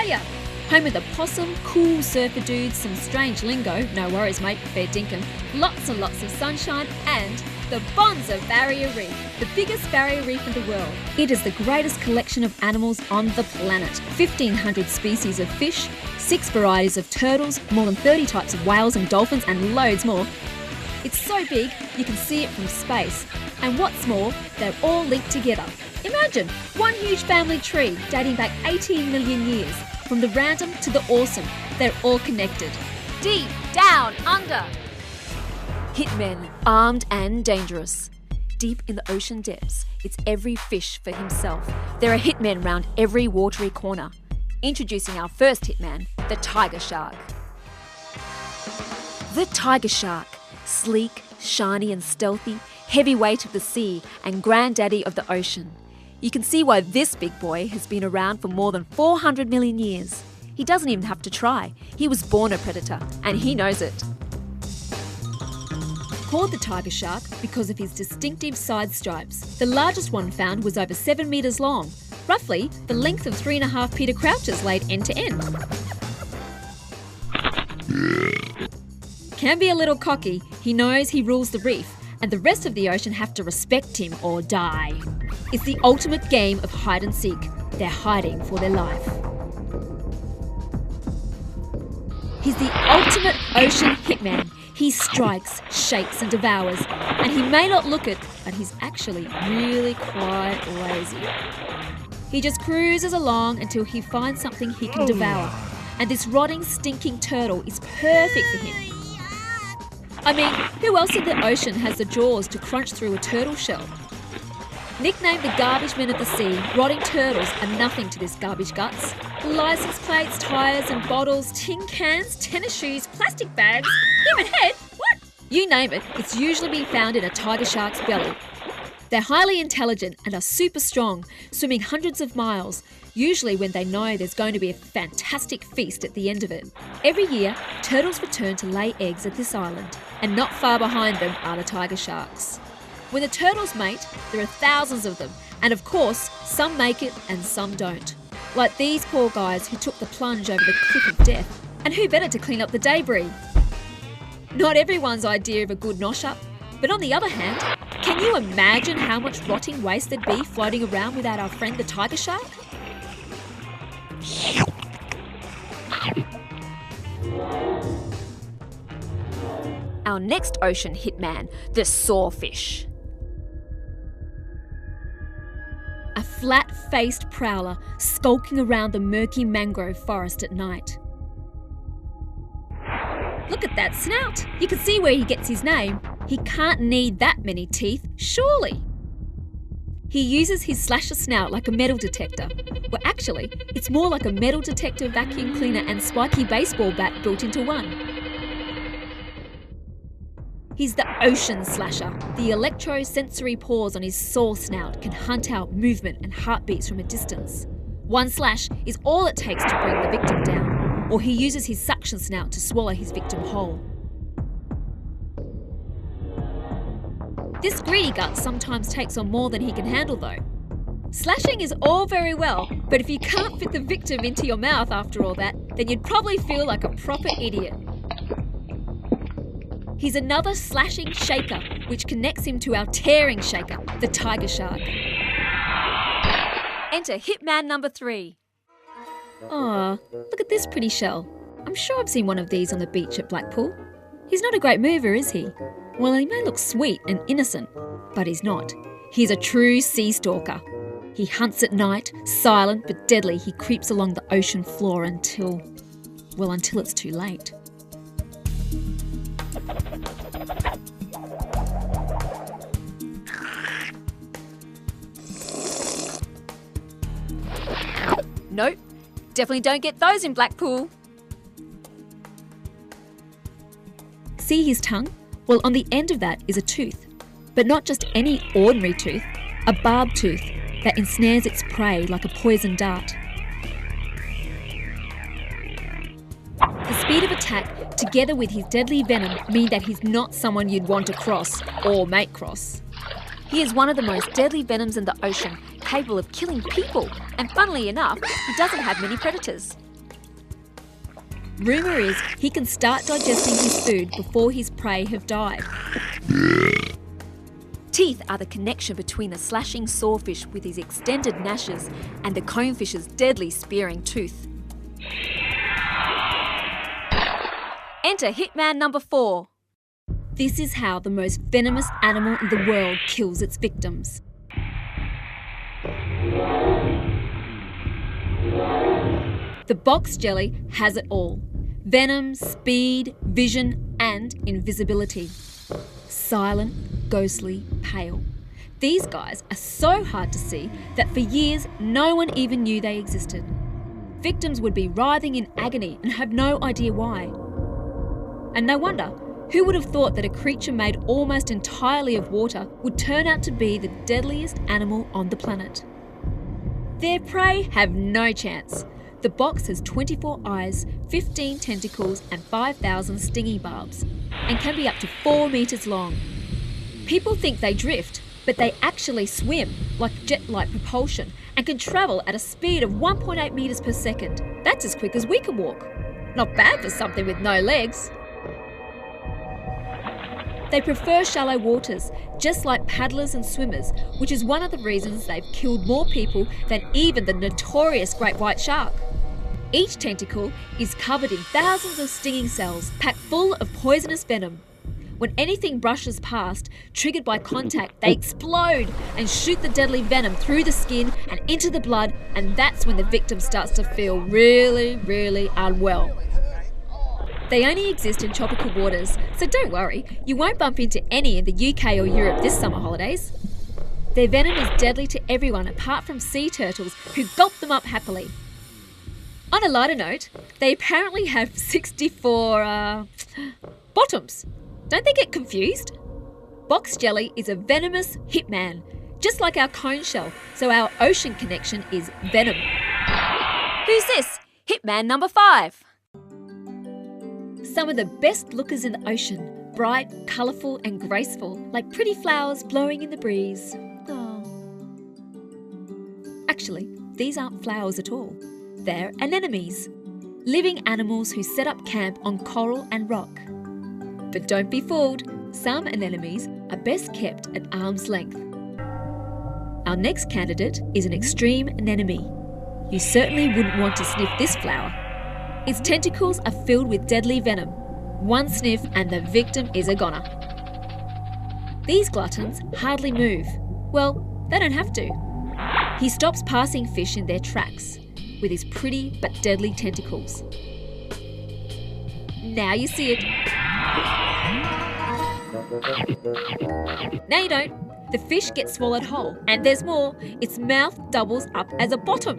Australia. Home of the possum, cool surfer dudes, some strange lingo, no worries mate, fair dinkum, lots and lots of sunshine, and the Bonza Barrier Reef, the biggest barrier reef in the world. It is the greatest collection of animals on the planet. 1,500 species of fish, 6 varieties of turtles, more than 30 types of whales and dolphins, and loads more. It's so big, you can see it from space. And what's more, they're all linked together. Imagine, one huge family tree dating back 18 million years. From the random to the awesome, they're all connected. Deep down under. Hitmen Armed and Dangerous. Deep in the ocean depths, it's every fish for himself. There are hitmen round every watery corner. Introducing our first hitman, the tiger shark. The tiger shark, sleek, shiny and stealthy, heavyweight of the sea and granddaddy of the ocean. You can see why this big boy has been around for more than 400 million years. He doesn't even have to try. He was born a predator, and he knows it. Called the tiger shark because of his distinctive side stripes. The largest one found was over 7 metres long, roughly the length of 3.5 Peter Crouches laid end to end. Can be a little cocky, he knows he rules the reef, and the rest of the ocean have to respect him or die. It's the ultimate game of hide and seek. They're hiding for their life. He's the ultimate ocean hitman. He strikes, shakes and devours, and he may not look it, but he's actually really quite lazy. He just cruises along until he finds something he can devour, and this rotting, stinking turtle is perfect for him. I mean, who else in the ocean has the jaws to crunch through a turtle shell? Nicknamed the garbage men of the sea, rotting turtles are nothing to this garbage guts. License plates, tyres and bottles, tin cans, tennis shoes, plastic bags, human head, what? You name it, it's usually been found in a tiger shark's belly. They're highly intelligent and are super strong, swimming hundreds of miles, usually when they know there's going to be a fantastic feast at the end of it. Every year, turtles return to lay eggs at this island, and not far behind them are the tiger sharks. When the turtles mate, there are thousands of them, and of course, some make it and some don't. Like these poor guys who took the plunge over the cliff of death. And who better to clean up the debris? Not everyone's idea of a good nosh-up, but on the other hand, can you imagine how much rotting waste there'd be floating around without our friend the tiger shark? Our next ocean hitman, the sawfish. A flat-faced prowler skulking around the murky mangrove forest at night. Look at that snout! You can see where he gets his name. He can't need that many teeth, surely. He uses his slasher snout like a metal detector. Well, actually, it's more like a metal detector vacuum cleaner and spiky baseball bat built into one. He's the ocean slasher. The electrosensory pores on his saw snout can hunt out movement and heartbeats from a distance. One slash is all it takes to bring the victim down, or he uses his suction snout to swallow his victim whole. This greedy gut sometimes takes on more than he can handle though. Slashing is all very well, but if you can't fit the victim into your mouth after all that, then you'd probably feel like a proper idiot. He's another slashing shaker, which connects him to our tearing shaker, the tiger shark. Enter hitman number 3. Aw, look at this pretty shell. I'm sure I've seen one of these on the beach at Blackpool. He's not a great mover, is he? Well, he may look sweet and innocent, but he's not. He's a true sea stalker. He hunts at night, silent but deadly. He creeps along the ocean floor until it's too late. Nope, definitely don't get those in Blackpool. See his tongue? Well, on the end of that is a tooth. But not just any ordinary tooth, a barbed tooth that ensnares its prey like a poison dart. The speed of attack, together with his deadly venom, mean that he's not someone you'd want to cross or make cross. He is one of the most deadly venoms in the ocean, capable of killing people, and funnily enough, he doesn't have many predators. Rumour is he can start digesting his food before his prey have died. Teeth are the connection between the slashing sawfish with his extended gnashes and the conefish's deadly spearing tooth. Enter Hitman number 4. This is how the most venomous animal in the world kills its victims. The box jelly has it all: venom, speed, vision, and invisibility. Silent, ghostly, pale. These guys are so hard to see that for years no one even knew they existed. Victims would be writhing in agony and have no idea why. And no wonder. Who would have thought that a creature made almost entirely of water would turn out to be the deadliest animal on the planet? Their prey have no chance. The box has 24 eyes, 15 tentacles and 5,000 stinging barbs, and can be up to 4 metres long. People think they drift, but they actually swim, like jet-like propulsion, and can travel at a speed of 1.8 metres per second. That's as quick as we can walk. Not bad for something with no legs. They prefer shallow waters, just like paddlers and swimmers, which is one of the reasons they've killed more people than even the notorious great white shark. Each tentacle is covered in thousands of stinging cells packed full of poisonous venom. When anything brushes past, triggered by contact, they explode and shoot the deadly venom through the skin and into the blood, and that's when the victim starts to feel really, really unwell. They only exist in tropical waters, so don't worry, you won't bump into any in the UK or Europe this summer holidays. Their venom is deadly to everyone apart from sea turtles, who gulp them up happily. On a lighter note, they apparently have 64 bottoms. Don't they get confused? Box jelly is a venomous hitman, just like our cone shell, so our ocean connection is venom. Who's this? Hitman number 5. Some of the best lookers in the ocean, bright, colourful and graceful, like pretty flowers blowing in the breeze. Oh. Actually, these aren't flowers at all. They're anemones, living animals who set up camp on coral and rock. But don't be fooled, some anemones are best kept at arm's length. Our next candidate is an extreme anemone. You certainly wouldn't want to sniff this flower. Its tentacles are filled with deadly venom. One sniff and the victim is a goner. These gluttons hardly move. Well, they don't have to. He stops passing fish in their tracks with his pretty but deadly tentacles. Now you see it. Now you don't. The fish gets swallowed whole, and there's more. Its mouth doubles up as a bottom.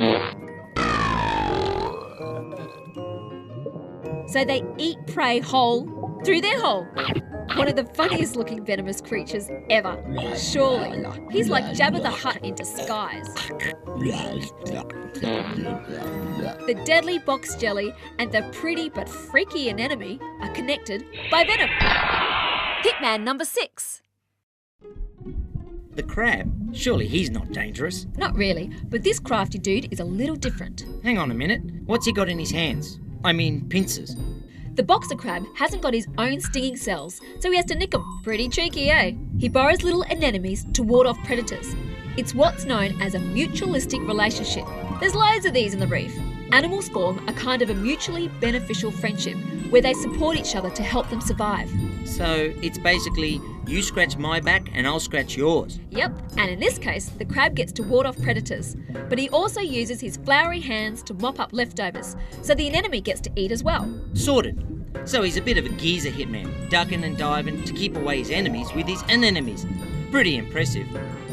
So they eat prey whole through their hole. One of the funniest looking venomous creatures ever. Surely. He's like Jabba the Hutt in disguise. The deadly box jelly and the pretty but freaky anemone are connected by venom. Hitman number 6. The crab? Surely he's not dangerous. Not really, but this crafty dude is a little different. Hang on a minute. What's he got in his hands? I mean, pincers. The boxer crab hasn't got his own stinging cells, so he has to nick them. Pretty cheeky, eh? He borrows little anemones to ward off predators. It's what's known as a mutualistic relationship. There's loads of these in the reef. Animals form a kind of a mutually beneficial friendship where they support each other to help them survive. So it's basically you scratch my back and I'll scratch yours. Yep, and in this case, the crab gets to ward off predators, but he also uses his floury hands to mop up leftovers, so the anemone gets to eat as well. Sorted. So he's a bit of a geezer hitman, ducking and diving to keep away his enemies with his anemones. Pretty impressive.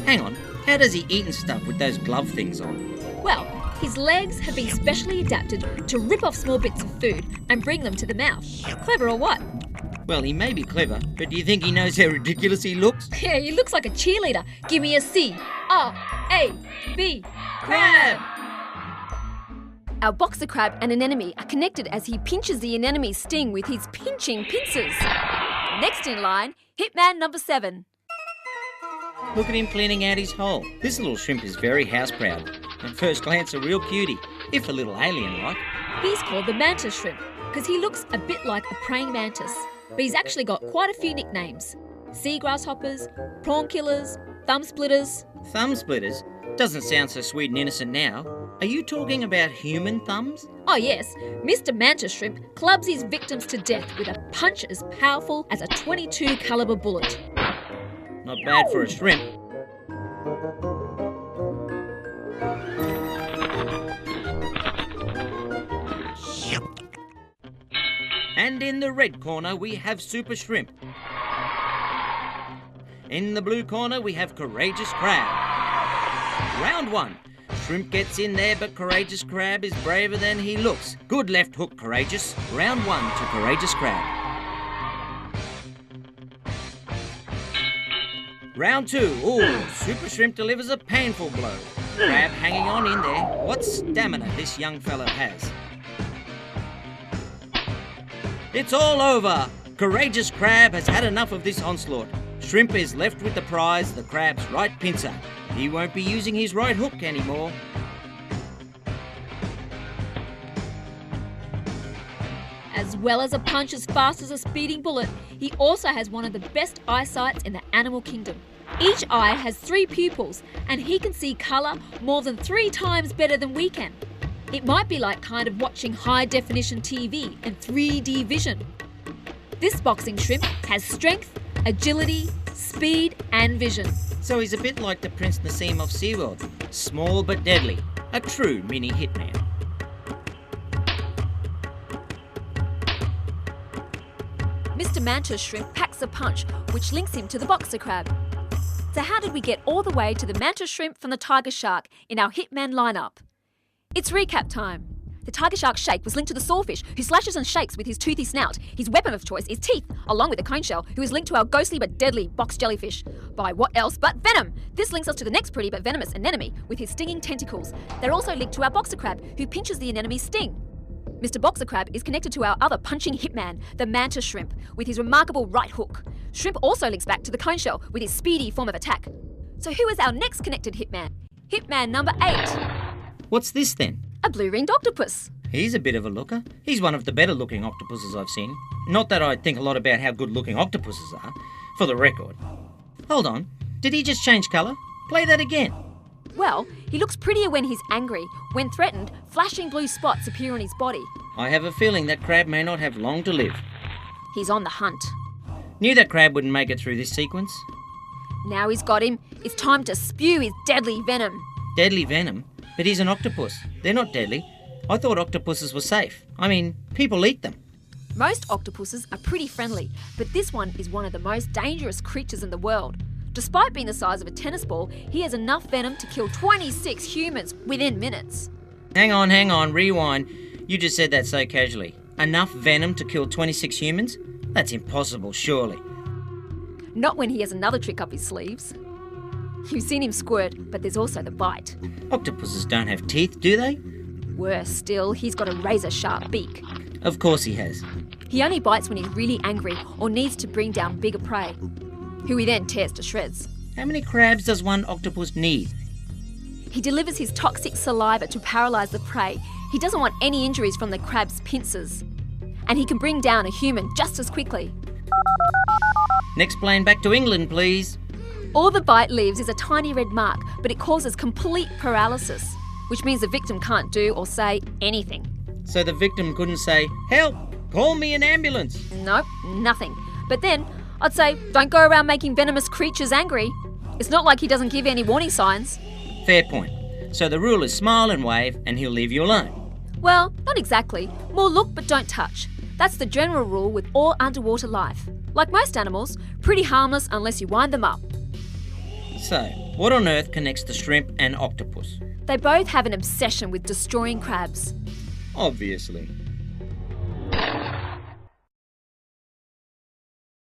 Hang on, how does he eat and stuff with those glove things on? Well, his legs have been specially adapted to rip off small bits of food and bring them to the mouth. Clever or what? Well, he may be clever, but do you think he knows how ridiculous he looks? Yeah, he looks like a cheerleader. Give me a C. R-A-B. Crab! Our boxer crab and anemone are connected as he pinches the anemone's sting with his pinching pincers. Next in line, Hitman number 7. Look at him cleaning out his hole. This little shrimp is very house-proud. At first glance, a real cutie, if a little alien-like. He's called the mantis shrimp. because he looks a bit like a praying mantis, but he's actually got quite a few nicknames. Sea grasshoppers, prawn killers, thumb splitters. Thumb splitters? Doesn't sound so sweet and innocent now. Are you talking about human thumbs? Oh yes, Mr. Mantis Shrimp clubs his victims to death with a punch as powerful as a .22 caliber bullet. Not bad for a shrimp. And in the red corner we have Super Shrimp. In the blue corner we have Courageous Crab. Round 1. Shrimp gets in there, but Courageous Crab is braver than he looks. Good left hook, Courageous. Round 1 to Courageous Crab. Round 2. Ooh, Super Shrimp delivers a painful blow. Crab hanging on in there. What stamina this young fellow has. It's all over. Courageous Crab has had enough of this onslaught. Shrimp is left with the prize, the crab's right pincer. He won't be using his right hook anymore. As well as a punch as fast as a speeding bullet, he also has one of the best eyesights in the animal kingdom. Each eye has 3 pupils, and he can see colour more than 3 times better than we can. It might be like kind of watching high-definition TV and 3D vision. This boxing shrimp has strength, agility, speed and vision. So he's a bit like the Prince Nassim of SeaWorld. Small but deadly. A true mini hitman. Mr. Mantis Shrimp packs a punch which links him to the boxer crab. So how did we get all the way to the Mantis Shrimp from the Tiger Shark in our Hitman lineup? It's recap time. The tiger shark shake was linked to the sawfish, who slashes and shakes with his toothy snout. His weapon of choice is teeth, along with the cone shell, who is linked to our ghostly but deadly box jellyfish. By what else but venom? This links us to the next pretty but venomous anemone with his stinging tentacles. They're also linked to our boxer crab, who pinches the anemone's sting. Mr. Boxer Crab is connected to our other punching hitman, the Mantis Shrimp, with his remarkable right hook. Shrimp also links back to the cone shell with his speedy form of attack. So who is our next connected hitman? Hitman number 8. What's this then? A blue-ringed octopus. He's a bit of a looker. He's one of the better looking octopuses I've seen. Not that I think a lot about how good looking octopuses are, for the record. Hold on, did he just change colour? Play that again. Well, he looks prettier when he's angry. When threatened, flashing blue spots appear on his body. I have a feeling that crab may not have long to live. He's on the hunt. Knew that crab wouldn't make it through this sequence. Now he's got him, it's time to spew his deadly venom. Deadly venom? But he's an octopus. They're not deadly. I thought octopuses were safe. I mean, people eat them. Most octopuses are pretty friendly, but this one is one of the most dangerous creatures in the world. Despite being the size of a tennis ball, he has enough venom to kill 26 humans within minutes. Hang on, rewind. You just said that so casually. Enough venom to kill 26 humans? That's impossible, surely. Not when he has another trick up his sleeves. You've seen him squirt, but there's also the bite. Octopuses don't have teeth, do they? Worse still, he's got a razor-sharp beak. Of course he has. He only bites when he's really angry or needs to bring down bigger prey, who he then tears to shreds. How many crabs does one octopus need? He delivers his toxic saliva to paralyse the prey. He doesn't want any injuries from the crab's pincers. And he can bring down a human just as quickly. Next plane back to England, please. All the bite leaves is a tiny red mark, but it causes complete paralysis, which means the victim can't do or say anything. So the victim couldn't say, "Help! Call me an ambulance!" Nope, nothing. But then, I'd say, don't go around making venomous creatures angry. It's not like he doesn't give any warning signs. Fair point. So the rule is smile and wave and he'll leave you alone. Well, not exactly. More look but don't touch. That's the general rule with all underwater life. Like most animals, pretty harmless unless you wind them up. So, what on earth connects the shrimp and octopus? They both have an obsession with destroying crabs. Obviously.